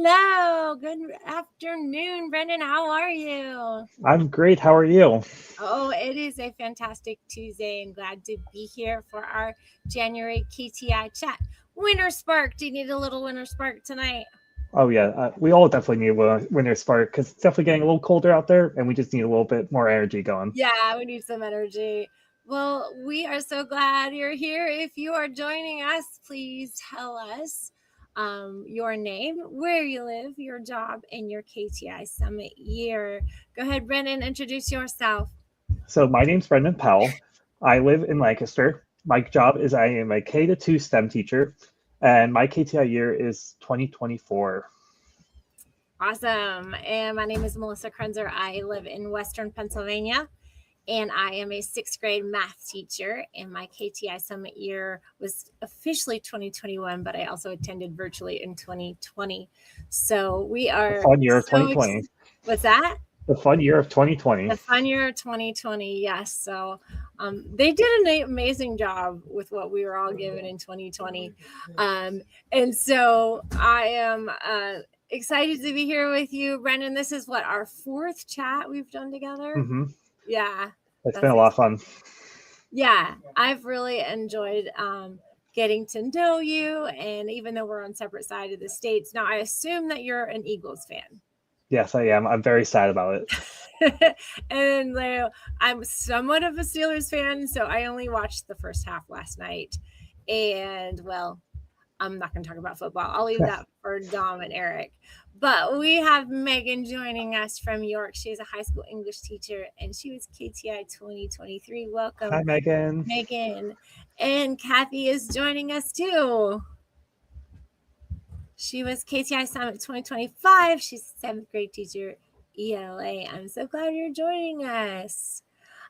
Hello. Good afternoon, Brendan. How are you? I'm great. How are you? Oh, it is a fantastic Tuesday and glad to be here for our January KTI chat. Winter Spark. Do you need a little Winter Spark tonight? Oh yeah, we all definitely need a winter spark because it's definitely getting a little colder out there, and we just need a little bit more energy going. Yeah, we need some energy. Well, we are so glad you're here. If you are joining us, please tell us your name, where you live, your job, and your KTI Summit year. Go ahead, Brendan, introduce yourself. So my name's Brendan Powell. I live in Lancaster. My job is I am a K to 2 STEM teacher, and my KTI year is 2024. Awesome. And my name is Melissa Krenzer. I live in Western Pennsylvania, and I am a sixth grade math teacher. And my KTI Summit year was officially 2021, but I also attended virtually in 2020. So we The are fun year of so 2020. what's that? The fun year of 2020. The fun year of 2020, yes. So they did an amazing job with what we were all given in 2020. And so I am excited to be here with you, Brendan. This is what, our fourth chat we've done together? Mm-hmm. Yeah. It's been a lot of fun. Yeah, I've really enjoyed getting to know you. And even though we're on separate sides of the states, now I assume that you're an Eagles fan. Yes, I am. I'm very sad about it. And I'm somewhat of a Steelers fan, so I only watched the first half last night. And, well, I'm not going to talk about football. I'll leave that for Dom and Eric. But we have Megan joining us from York. She's a high school English teacher, and she was KTI 2023. Welcome. Hi, Megan. Megan. And Kathy is joining us, too. She was KTI Summit 2025. She's a seventh grade teacher, ELA. I'm so glad you're joining us.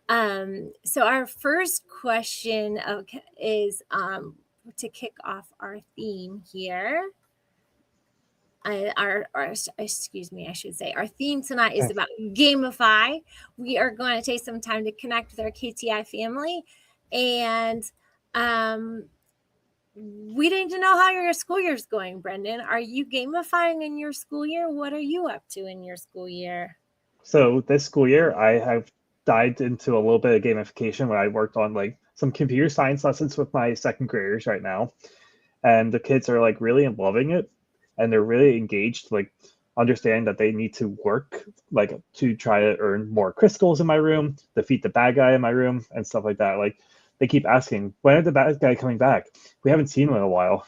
So our first question is to kick off our theme here. Excuse me, I should say our theme tonight is about gamify. We are going to take some time to connect with our KTI family, and we need to know how your school year is going, Brendan. Are you gamifying in your school year? What are you up to in your school year? So this school year, I have dived into a little bit of gamification where I worked on some computer science lessons with my second graders right now. And the kids are really loving it. And they're really engaged, understanding that they need to work to try to earn more crystals in my room, defeat the bad guy in my room, and stuff like that. They keep asking, when are the bad guy coming back? We haven't seen him in a while.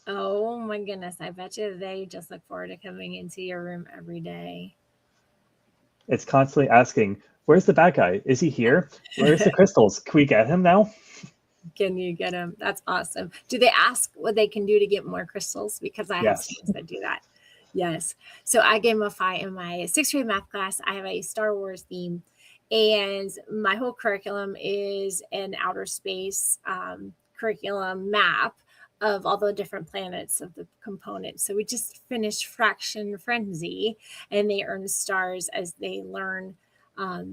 Oh my goodness. I bet you they just look forward to coming into your room every day. It's constantly asking, where's the bad guy? Is he here? Where's the crystals? Can we get him now? Can you get him? That's awesome. Do they ask what they can do to get more crystals? Because I have students that do that. Yes. So I gamify in my sixth grade math class. I have a Star Wars theme, and my whole curriculum is an outer space curriculum map of all the different planets of the components. So we just finished Fraction Frenzy, and they earn stars as they learn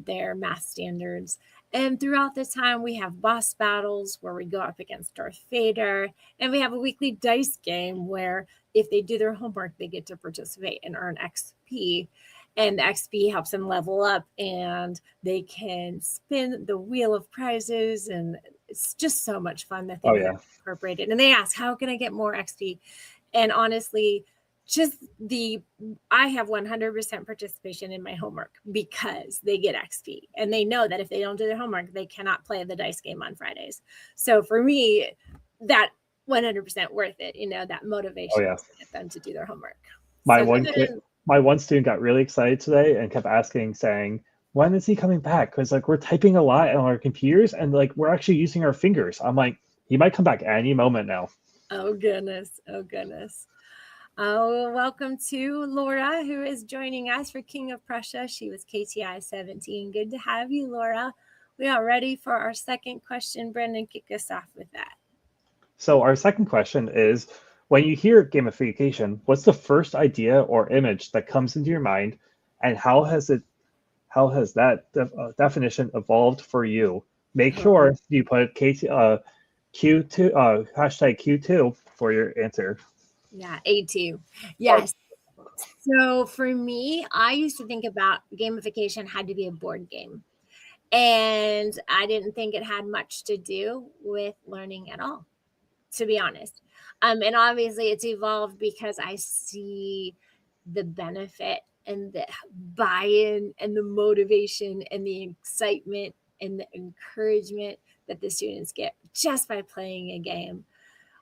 their math standards. And throughout the time, we have boss battles where we go up against Darth Vader. And we have a weekly dice game where if they do their homework, they get to participate and earn XP. And the XP helps them level up, and they can spin the wheel of prizes. And it's just so much fun that they incorporate it. And they ask, how can I get more XP? And honestly, I have 100% participation in my homework because they get XP, and they know that if they don't do their homework, they cannot play the dice game on Fridays. So for me, that 100% worth it, that motivation to get them to do their homework. My one student got really excited today and kept asking, saying, when is he coming back? Because we're typing a lot on our computers, and we're actually using our fingers. I'm like, he might come back any moment now. Oh goodness. Welcome to Laura, who is joining us for King of Prussia. She was KTI 17. Good to have you, Laura. We are ready for our second question. Brendan, kick us off with that. So our second question is, when you hear gamification, what's the first idea or image that comes into your mind, and how has that definition evolved for you? Make sure you put Q2 hashtag Q2 for your answer. Yeah, A2. Yes. So for me, I used to think about gamification had to be a board game. And I didn't think it had much to do with learning at all, to be honest. And obviously it's evolved because I see the benefit and the buy-in and the motivation and the excitement and the encouragement that the students get just by playing a game.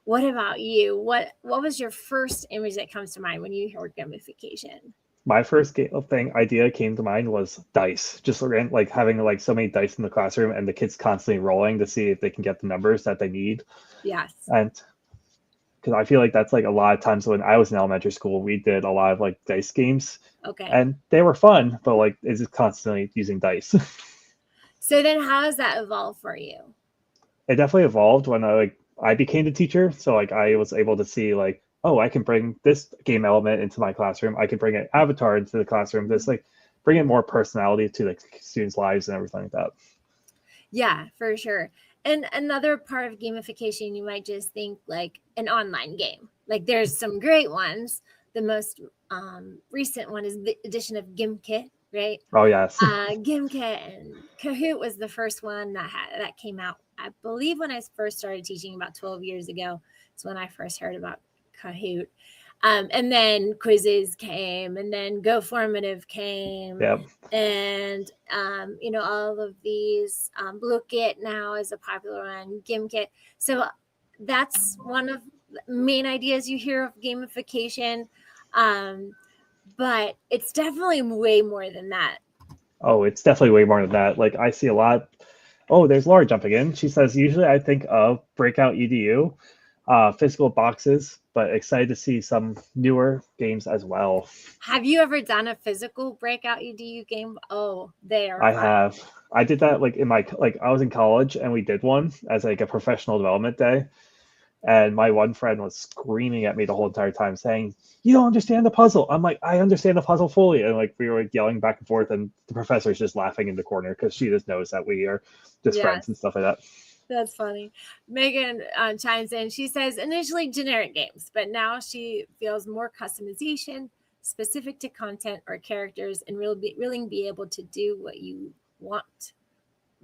What about you? What was your first image that comes to mind when you hear gamification? My first idea came to mind was dice. Just like having like so many dice in the classroom and the kids constantly rolling to see if they can get the numbers that they need. Yes. And because I feel like that's like a lot of times when I was in elementary school, we did a lot of like dice games. Okay. And they were fun, but like it's just constantly using dice. So then how has that evolved for you? It definitely evolved when I became the teacher. So like I was able to see like, oh, I can bring this game element into my classroom. I can bring an avatar into the classroom. Just like bring in more personality to like students' lives and everything like that. Yeah, for sure. And another part of gamification, you might just think like an online game. Like there's some great ones. The most recent one is the addition of Gimkit, right? Oh yes. Gimkit and Kahoot was the first one that came out. I believe when I first started teaching about 12 years ago, it's when I first heard about Kahoot. And then quizzes came, and then Go Formative came. Yep. And, all of these, Blookit now is a popular one, Gimkit. So that's one of the main ideas you hear of gamification. But it's definitely way more than that. Oh, it's definitely way more than that. Like I see a lot. Oh, there's Laura jumping in. She says, usually I think of Breakout EDU, physical boxes, but excited to see some newer games as well. Have you ever done a physical Breakout EDU game? Oh, they are I fun. have. I did that like I was in college and we did one as like a professional development day. And my one friend was screaming at me the whole entire time saying, "You don't understand the puzzle." I'm like, "I understand the puzzle fully." And like we were like, yelling back and forth, and the professor's just laughing in the corner because she just knows that we are just friends and stuff like that. That's funny. Megan chimes in. She says initially generic games, but now she feels more customization specific to content or characters, and really be able to do what you want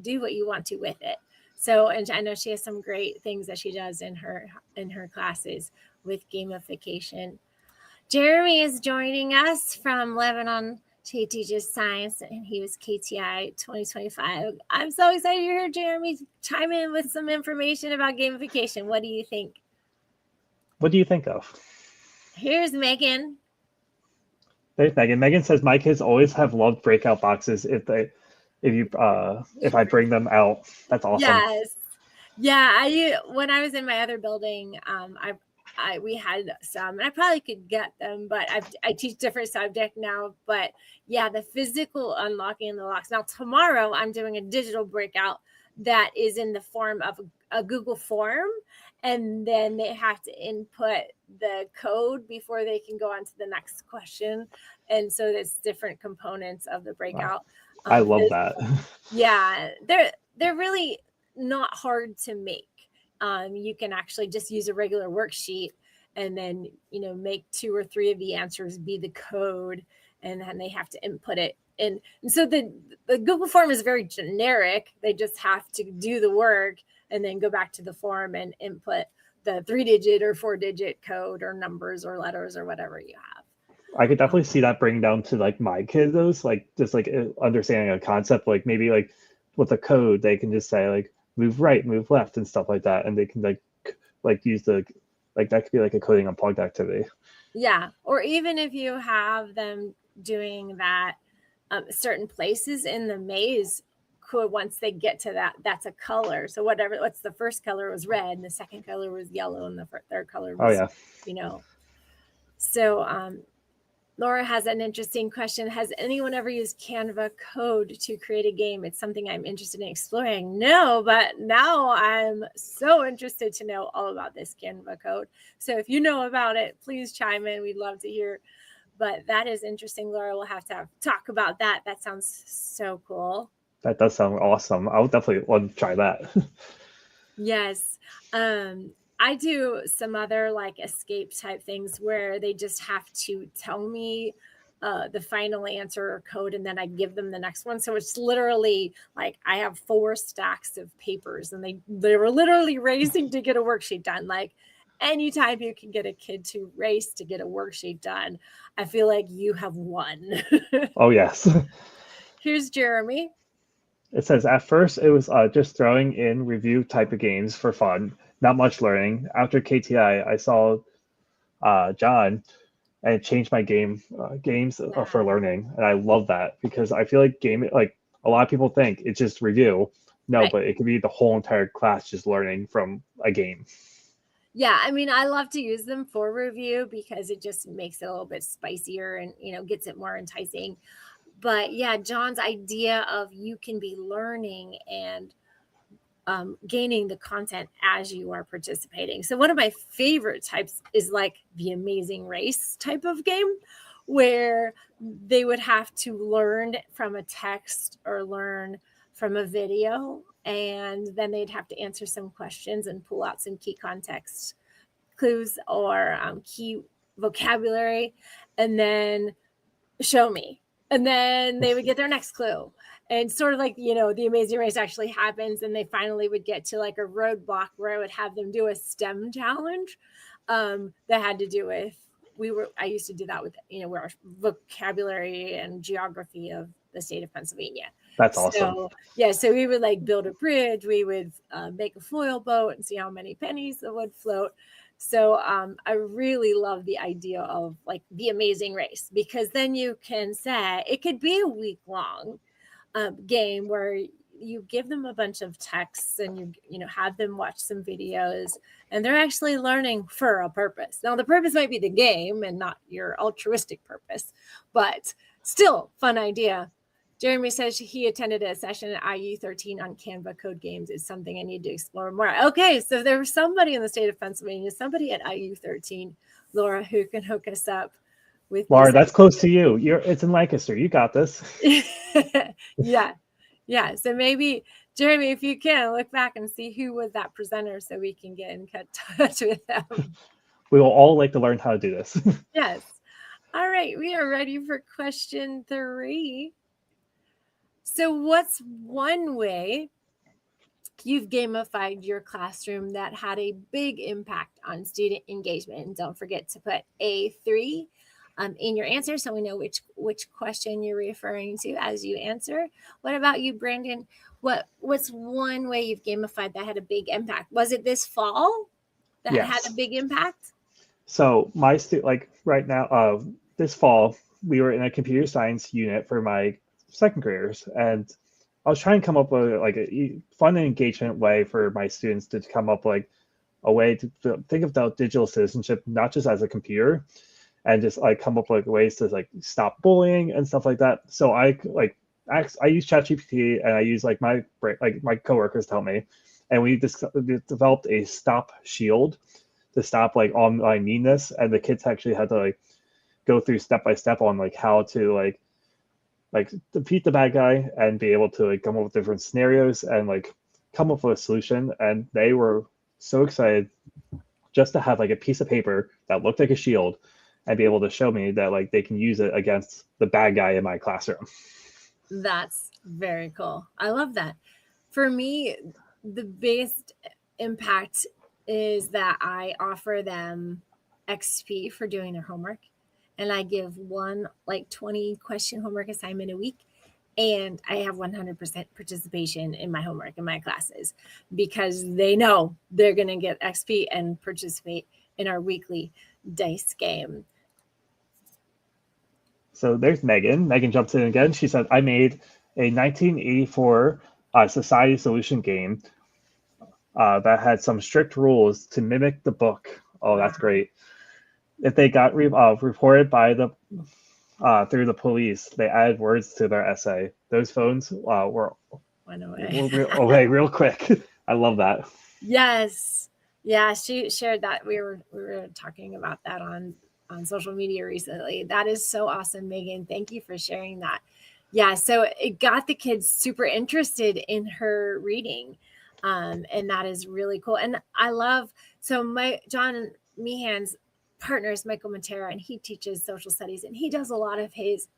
to with it. So, and I know she has some great things that she does in her classes with gamification. Jeremy is joining us from Lebanon. He teaches science and he was KTI 2025. I'm so excited to hear Jeremy chime in with some information about gamification. What do you think? What do you think of? Here's Megan. There's Megan. Megan says my kids always have loved breakout boxes if I bring them out. That's awesome. Yes. Yeah, when I was in my other building, we had some, and I probably could get them, but I teach different subject now. But yeah, the physical unlocking the locks. Now tomorrow I'm doing a digital breakout that is in the form of a Google form, and then they have to input the code before they can go on to the next question. And so there's different components of the breakout. Wow. I love that. Yeah, they're really not hard to make. You can actually just use a regular worksheet and then, make 2 or 3 of the answers be the code, and then they have to input it. And so the Google form is very generic. They just have to do the work and then go back to the form and input the 3-digit or 4-digit code or numbers or letters or whatever you have. I could definitely see that bring down to like my kiddos, like just like understanding a concept, like maybe like with a code, they can just say like move right, move left, and stuff like that, and they can like use the that could be like a coding unplugged activity. Yeah, or even if you have them doing that, certain places in the maze could, once they get to that's a color. So what's the first color was red, and the second color was yellow, and the third color was, So Laura has an interesting question. Has anyone ever used Canva code to create a game? It's something I'm interested in exploring. No, but now I'm so interested to know all about this Canva code. So if you know about it, please chime in. We'd love to hear. But that is interesting, Laura. We'll have to talk about that. That sounds so cool. That does sound awesome. I would definitely want to try that. Yes. I do some other like escape type things where they just have to tell me the final answer or code, and then I give them the next one. So it's literally like I have 4 stacks of papers, and they were literally racing to get a worksheet done. Like anytime you can get a kid to race to get a worksheet done, I feel like you have won. Oh, yes. Here's Jeremy. It says, at first, it was just throwing in review type of games for fun, not much learning. After KTI, I saw John, and it changed my games for learning. And I love that because I feel like like a lot of people think it's just review. No, Right. but it could be the whole entire class just learning from a game. Yeah, I mean, I love to use them for review because it just makes it a little bit spicier and, gets it more enticing. But yeah, John's idea of you can be learning and gaining the content as you are participating. So one of my favorite types is like the Amazing Race type of game where they would have to learn from a text or learn from a video, and then they'd have to answer some questions and pull out some key context clues or key vocabulary, and then show me. And then they would get their next clue. And sort of like, the Amazing Race actually happens, and they finally would get to like a roadblock where I would have them do a STEM challenge that had to do with, I used to do that with, our vocabulary and geography of the state of Pennsylvania. That's awesome. So, yeah, so we would like build a bridge, we would make a foil boat and see how many pennies it would float. So I really love the idea of like the Amazing Race, because then you can say it could be a week-long game where you give them a bunch of texts and you have them watch some videos, and they're actually learning for a purpose. Now the purpose might be the game and not your altruistic purpose, but still fun idea. Jeremy says he attended a session at IU13 on Canva code games. It's something I need to explore more. Okay, so there was somebody in the state of Pennsylvania, somebody at IU13, Laura, who can hook us up with. Laura, that's close to you. It's in Lancaster. You got this. Yeah. So maybe, Jeremy, if you can, look back and see who was that presenter so we can get in touch with them. We will all like to learn how to do this. Yes. All right, we are ready for question 3. So what's one way you've gamified your classroom that had a big impact on student engagement? And don't forget to put A3 in your answer so we know which question you're referring to as you answer. What about you, Brandon? What's one way you've gamified that had a big impact? Was it this fall that Yes. had a big impact? So my like right now, this fall, we were in a computer science unit for my second graders, and I was trying to come up with like a fun and engagement way for my students to come up like a way to think about digital citizenship, not just as a computer, and just like come up with ways to like stop bullying and stuff like that. So I use ChatGPT, and I use like my coworkers to help me, and we developed a stop shield to stop like online meanness, and the kids actually had to like go through step by step on like how to like defeat the bad guy and be able to like come up with different scenarios and like come up with a solution. And they were so excited just to have like a piece of paper that looked like a shield and be able to show me that like they can use it against the bad guy in my classroom. That's very cool. I love that. For me, the biggest impact is that I offer them XP for doing their homework. And I give one like 20 question homework assignment a week. And I have 100% participation in my homework in my classes because they know they're going to get XP and participate in our weekly dice game. So there's Megan. Megan jumps in again. She said, I made a 1984 society solution game that had some strict rules to mimic the book. Oh, that's great. If they got reported by through the police, they added words to their essay. Those phones were away real quick. I love that. Yes. Yeah, she shared that. We were talking about that on social media recently. That is so awesome, Megan. Thank you for sharing that. Yeah, so it got the kids super interested in her reading. And that is really cool. And I love So John Meehan's partner is Michael Matera, and he teaches social studies, and he does a lot of his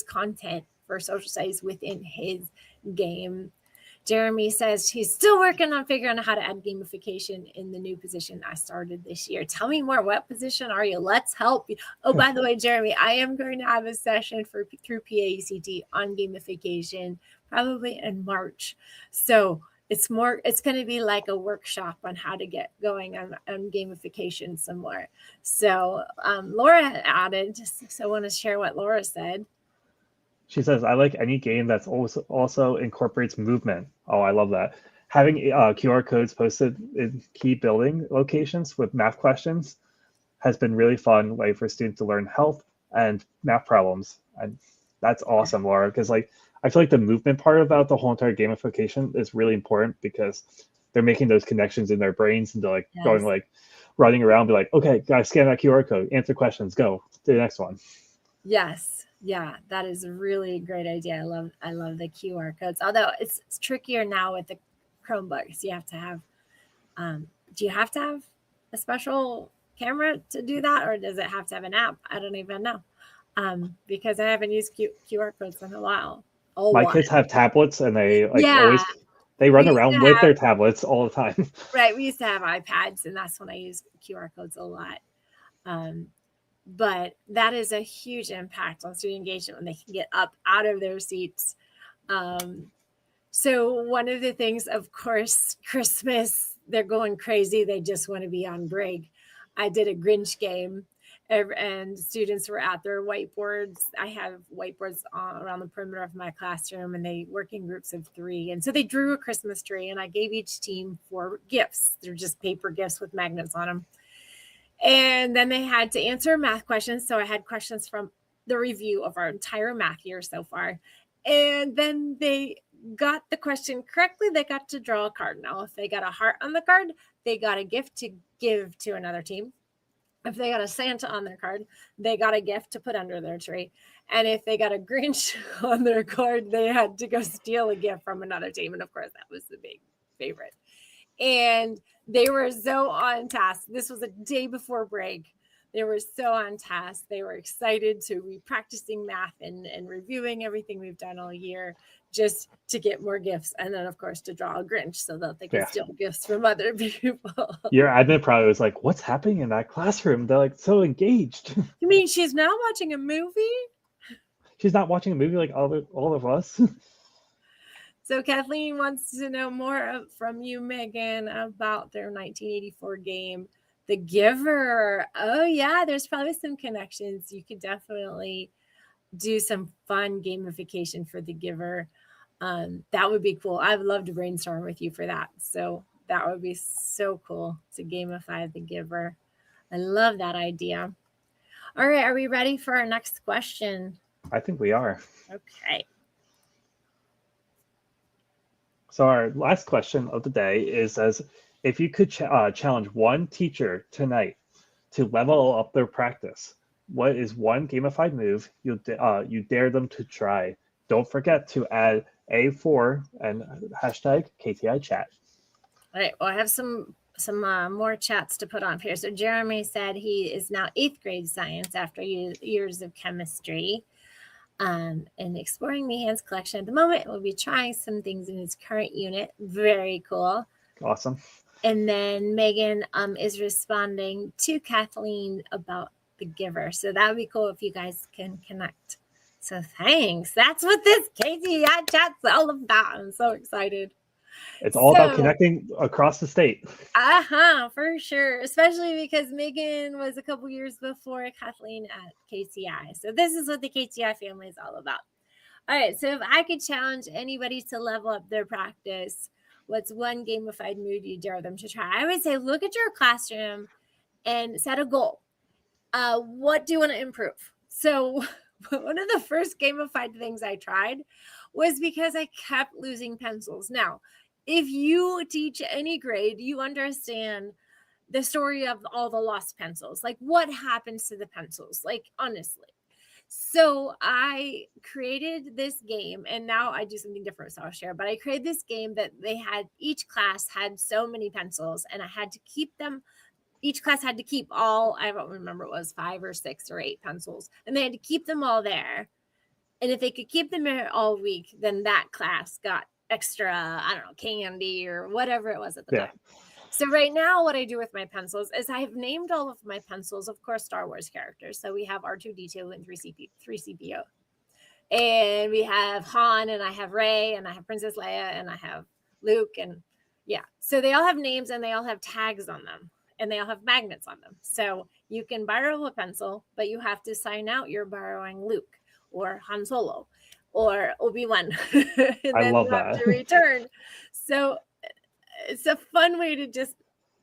content for social studies within his game. Jeremy says he's still working on figuring out how to add gamification in the new position I started this year. Tell me more. What position are you? Let's help you. Oh, by the way, Jeremy, I am going to have a session through PAECT on gamification probably in March. So it's going to be like a workshop on how to get going on gamification some more. So Laura added, so I want to share what Laura said. She says, I like any game that's also incorporates movement. Oh, I love that. Having QR codes posted in key building locations with math questions has been really fun way for students to learn health and math problems. And that's awesome, Laura, because like I feel like the movement part about the whole entire gamification is really important because they're making those connections in their brains and they're like going like running around, be like, okay, guys, scan that QR code, answer questions, go to the next one. Yes. Yeah, that is a really great idea. I love the QR codes. Although it's trickier now with the Chromebooks. You have to have do you have to have a special camera to do that, or does it have to have an app? I don't even know. Because I haven't used QR codes in a while. My kids have tablets and they always they run around with their tablets all the time. Right. We used to have iPads, and that's when I use QR codes a lot. But that is a huge impact on student engagement when they can get up out of their seats. So one of the things, of course, Christmas, they're going crazy. They just want to be on break. I did a Grinch game, and students were at their whiteboards. I have whiteboards around the perimeter of my classroom, and they work in groups of 3. And so they drew a Christmas tree, and I gave each team 4 gifts. They're just paper gifts with magnets on them. And then they had to answer math questions. So I had questions from the review of our entire math year so far. And then they got the question correctly. They got to draw a card. Now, if they got a heart on the card, they got a gift to give to another team. If they got a Santa on their card, they got a gift to put under their tree. And if they got a Grinch on their card, they had to go steal a gift from another team. And of course, that was the big favorite. And they were so on task. This was a day before break. They were so on task. They were excited to be practicing math and reviewing everything we've done all year just to get more gifts. And then, of course, to draw a Grinch so that they could steal gifts from other people. Your admin probably was like, what's happening in that classroom? They're like so engaged. You mean she's now watching a movie? She's not watching a movie like all of us. So Kathleen wants to know more from you, Megan, about their 1984 game, The Giver. Oh, yeah, there's probably some connections. You could definitely do some fun gamification for The Giver. That would be cool. I would love to brainstorm with you for that. So that would be so cool to gamify The Giver. I love that idea. All right, are we ready for our next question? I think we are. Okay. So our last question of the day is if you could challenge one teacher tonight to level up their practice, what is one gamified move you dare them to try? Don't forget to add A4 and hashtag KTI Chat. All right. Well, I have some more chats to put on here. So Jeremy said he is now 8th grade science after years of chemistry. And exploring Meehan's collection at the moment. We'll be trying some things in his current unit. Very cool. Awesome. And then Megan is responding to Kathleen about The Giver. So that would be cool if you guys can connect. So thanks. That's what this KTI chat's all about. I'm so excited. It's all about connecting across the state. For sure. Especially because Megan was a couple years before Kathleen at KTI. So this is what the KTI family is all about. All right. So if I could challenge anybody to level up their practice, what's one gamified mood you dare them to try? I would say look at your classroom and set a goal. What do you want to improve? So one of the first gamified things I tried was because I kept losing pencils. Now, if you teach any grade, you understand the story of all the lost pencils. Like what happens to the pencils? Like honestly. So I created this game, and now I do something different, so I'll share. But I created this game that each class had so many pencils, and I had to keep them each class had to keep all, I don't remember, it was 5 or 6 or 8 pencils, and they had to keep them all there. And if they could keep them there all week, then that class got extra, I don't know, candy or whatever it was at the time. So right now what I do with my pencils is I've named all of my pencils, of course, Star Wars characters. So we have R2-D2 and 3CPO. And we have Han, and I have Rey, and I have Princess Leia, and I have Luke, and yeah. So they all have names, and they all have tags on them, and they all have magnets on them. So you can borrow a pencil, but you have to sign out you're borrowing Luke or Han Solo or Obi-Wan. And I then love you have that. to return. So it's a fun way to just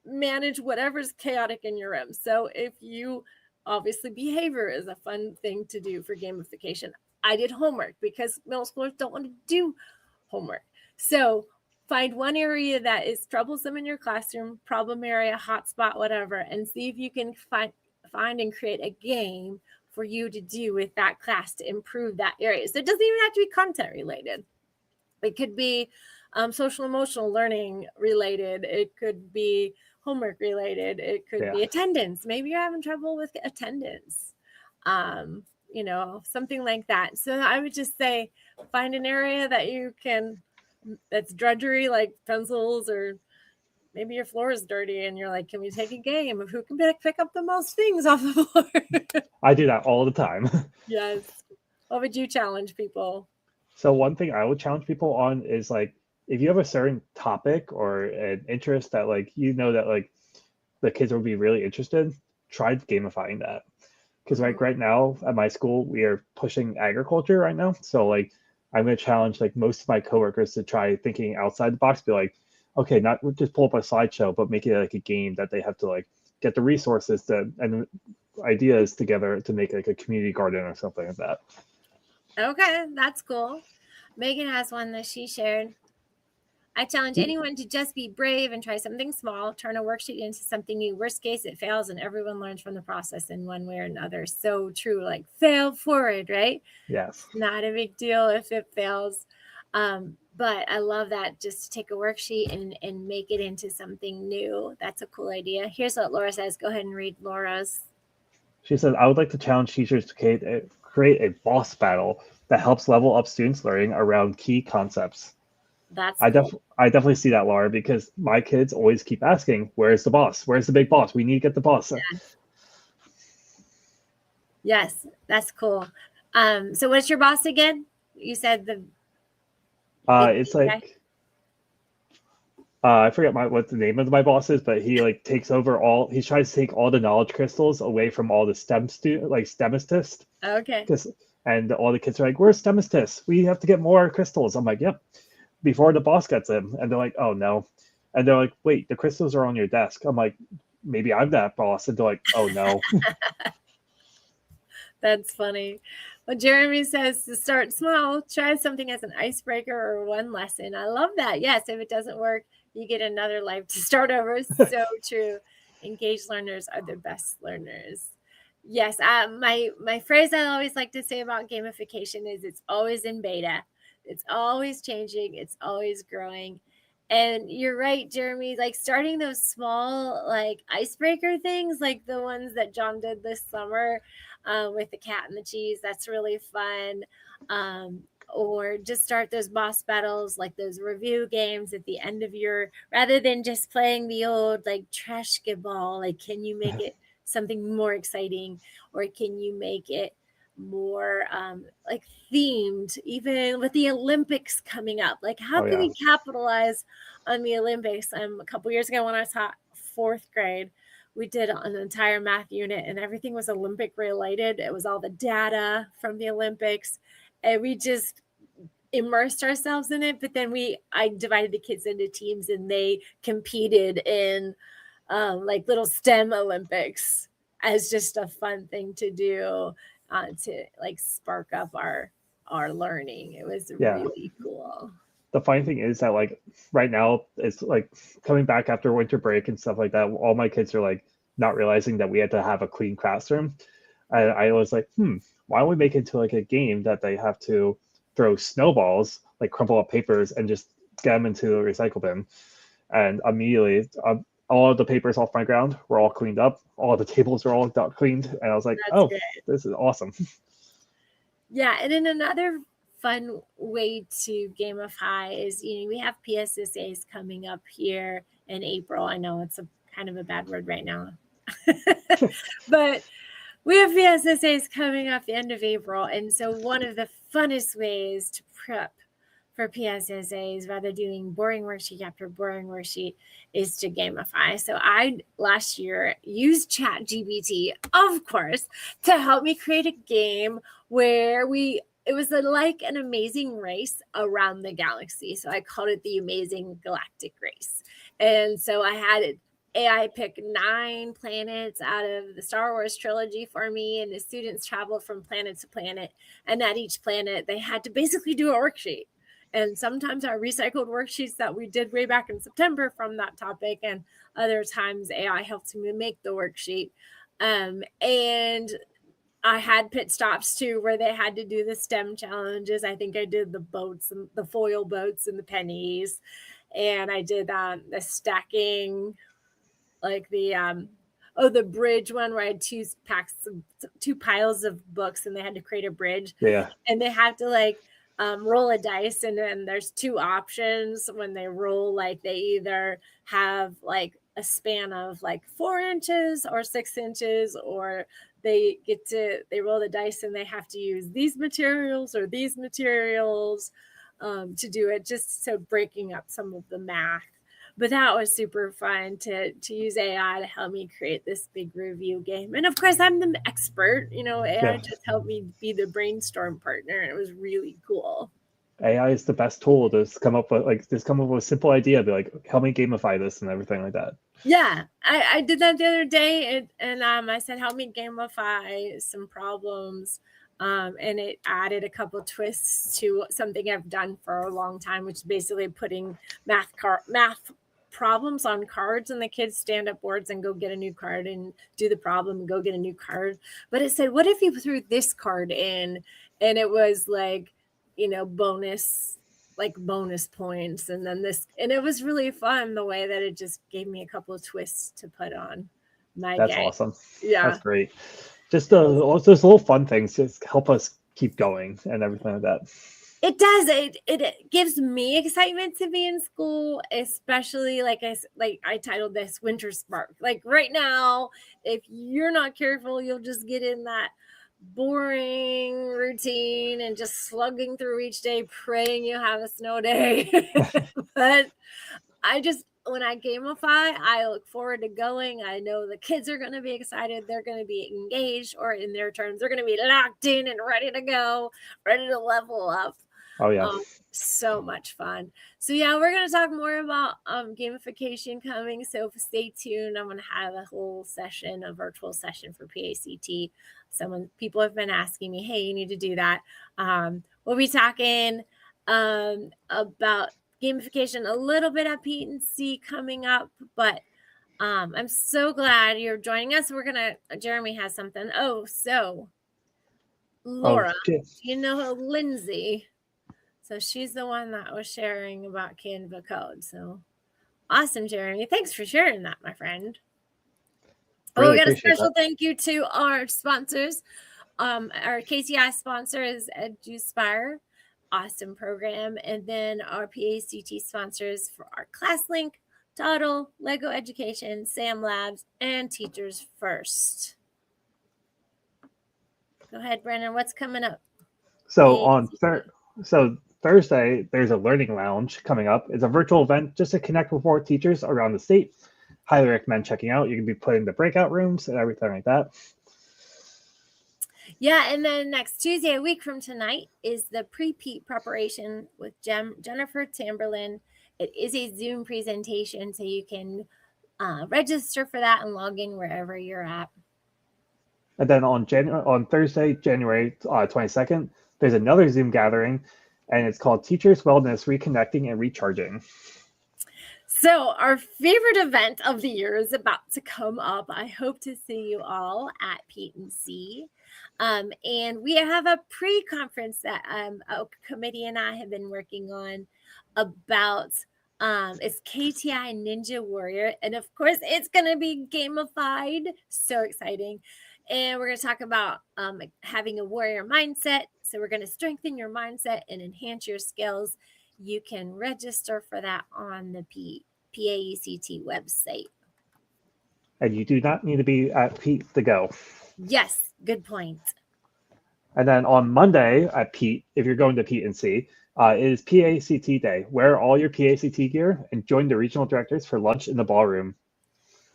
manage whatever's chaotic in your room. So if you, obviously behavior is a fun thing to do for gamification. I did homework because middle schoolers don't want to do homework. So find one area that is troublesome in your classroom, problem area, hotspot, whatever, and see if you can find and create a game for you to do with that class to improve that area. So it doesn't even have to be content related. It could be social emotional learning related. It could be homework related. It could be attendance. Maybe you're having trouble with attendance. Something like that. So I would just say find an area that you can, that's drudgery, like pencils, or maybe your floor is dirty and you're like, can we take a game of who can pick up the most things off the floor? I do that all the time. Yes. What would you challenge people? So one thing I would challenge people on is like, if you have a certain topic or an interest that like, that like the kids will be really interested, try gamifying that. Because like right now at my school, we are pushing agriculture right now. So like I'm going to challenge like most of my coworkers to try thinking outside the box, be like, okay, not just pull up a slideshow, but make it like a game that they have to like get the resources and ideas together to make like a community garden or something like that. Okay, that's cool. Megan has one that she shared. I challenge anyone to just be brave and try something small, turn a worksheet into something new. Worst case, it fails and everyone learns from the process in one way or another. So true, like fail forward, right? Yes. Not a big deal if it fails. But I love that, just to take a worksheet and make it into something new. That's a cool idea. Here's what Laura says. Go ahead and read Laura's. She said, I would like to challenge teachers to create a boss battle that helps level up students' learning around key concepts. That's I cool. definitely see that, Laura, because my kids always keep asking, where's the boss? Where's the big boss? We need to get the boss. Yes, that's cool. So what's your boss again? You said the it's like I forget what the name of my boss is, but he like takes over he tries to take all the knowledge crystals away from all the STEMistists. Okay. And all the kids are like, we're STEMistists. We have to get more crystals. I'm like, yep. Before the boss gets them. And they're like, oh no. And they're like, wait, the crystals are on your desk. I'm like, maybe I'm that boss. And they're like, oh no. That's funny. Well, Jeremy says to start small, try something as an icebreaker or one lesson. I love that. Yes, if it doesn't work, you get another life to start over. So true. Engaged learners are the best learners. Yes, my phrase I always like to say about gamification is it's always in beta. It's always changing. It's always growing. And you're right, Jeremy, like starting those small like icebreaker things, like the ones that John did this summer with the cat and the cheese. That's really fun. Or just start those boss battles, like those review games at the end of rather than just playing the old like trash ball, like can you make it something more exciting, or can you make it more like themed, even with the Olympics coming up? Like how can we capitalize on the Olympics? A couple years ago when I taught 4th grade, we did an entire math unit and everything was Olympic related. It was all the data from the Olympics, and we just immersed ourselves in it. But then I divided the kids into teams and they competed in like little STEM Olympics as just a fun thing to do to like spark up our learning. It was really cool. The funny thing is that like right now it's like coming back after winter break and stuff like that. All my kids are like not realizing that we had to have a clean classroom. I was like, why don't we make it into like a game that they have to throw snowballs, like crumple up papers and just get them into the recycle bin. And immediately all of the papers off my ground were all cleaned up. All the tables were all cleaned. And I was like, That's oh, good. this is awesome. Yeah. And then another fun way to gamify is, we have PSSAs coming up here in April. I know it's a kind of a bad word right now, but we have PSSAs coming up the end of April. And so one of the funnest ways to prep for PSSAs, rather doing boring worksheet after boring worksheet, is to gamify. So I last year used ChatGPT, of course, to help me create a game where it was like an amazing race around the galaxy. So I called it the Amazing Galactic Race. And so I had AI pick 9 planets out of the Star Wars trilogy for me, and the students traveled from planet to planet. And at each planet, they had to basically do a worksheet. And sometimes I recycled worksheets that we did way back in September from that topic, and other times AI helped me make the worksheet. And I had pit stops too, where they had to do the STEM challenges. I think I did the boats and the foil boats and the pennies, and I did the stacking, like the bridge one where I had 2 piles of books, and they had to create a bridge. Yeah. And they have to roll a dice, and then there's 2 options when they roll. Like they either have a span of 4 inches or 6 inches, or they roll the dice and they have to use these materials or these materials to do it, just so breaking up some of the math. But that was super fun to use AI to help me create this big review game. And of course, I'm the expert. AI just helped me be the brainstorm partner. And it was really cool. AI is the best tool to come up with a simple idea, be like, help me gamify this and everything like that. Yeah, I did that the other day, and I said, help me gamify some problems. And it added a couple twists to something I've done for a long time, which is basically putting math problems on cards, and the kids stand up boards and go get a new card and do the problem and go get a new card. But it said, what if you threw this card in? And it was bonus points, and then this, and it was really fun the way that it just gave me a couple of twists to put on my That's game. awesome. Yeah, that's great. Just those little fun things just help us keep going and everything like that. It does. It gives me excitement to be in school, especially like I titled this Winter Spark. Like right now, if you're not careful, you'll just get in that boring routine and just slugging through each day, praying you have a snow day. But when I gamify, I look forward to going. I know the kids are going to be excited. They're going to be engaged, or in their terms, they're going to be locked in and ready to go, ready to level up. Oh yeah. So much fun. So yeah, we're going to talk more about gamification coming. So stay tuned. I'm going to have a virtual session for PACT. People have been asking me, hey, you need to do that. We'll be talking about gamification a little bit at P&C coming up, but I'm so glad you're joining us. Jeremy has something. Laura, you know Lindsay. So she's the one that was sharing about Canva code. So awesome, Jeremy. Thanks for sharing that, my friend. We got a special thank you to our sponsors. Our KTI sponsor is EduSpire. Awesome program. And then our PACT sponsors for our ClassLink, Toddle, Lego Education, Sam Labs, and Teachers First. Go ahead, Brennan. What's coming up? So Thursday, there's a learning lounge coming up. It's a virtual event just to connect with more teachers around the state. Highly recommend checking out. You can be put in the breakout rooms and everything like that. Yeah, and then next Tuesday, a week from tonight, is the pre-PEAT preparation with Jennifer Tamberlin. It is a Zoom presentation, so you can register for that and log in wherever you're at. And then on Thursday, January 22nd, there's another Zoom gathering, and it's called Teachers Wellness Reconnecting and Recharging. So our favorite event of the year is about to come up. I hope to see you all at P&C. And we have a pre-conference that a committee and I have been working on about It's KTI Ninja Warrior. And of course, it's going to be gamified. So exciting. And we're going to talk about having a warrior mindset. So we're going to strengthen your mindset and enhance your skills. You can register for that on the PAECT website. And you do not need to be at Pete to go. Yes, good point. And then on Monday at Pete, if you're going to Pete and C, is PACT Day. Wear all your PACT gear and join the regional directors for lunch in the ballroom.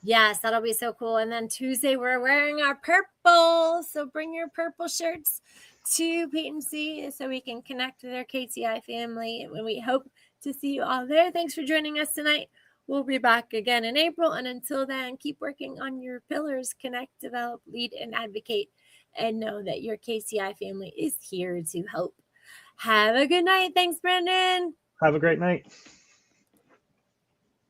Yes, that'll be so cool. And then Tuesday, we're wearing our purple. So bring your purple shirts to Pete and C so we can connect with our KTI family. And we hope to see you all there. Thanks for joining us tonight. We'll be back again in April. And until then, keep working on your pillars, connect, develop, lead, and advocate. And know that your KTI family is here to help. Have a good night. Thanks, Brandon. Have a great night.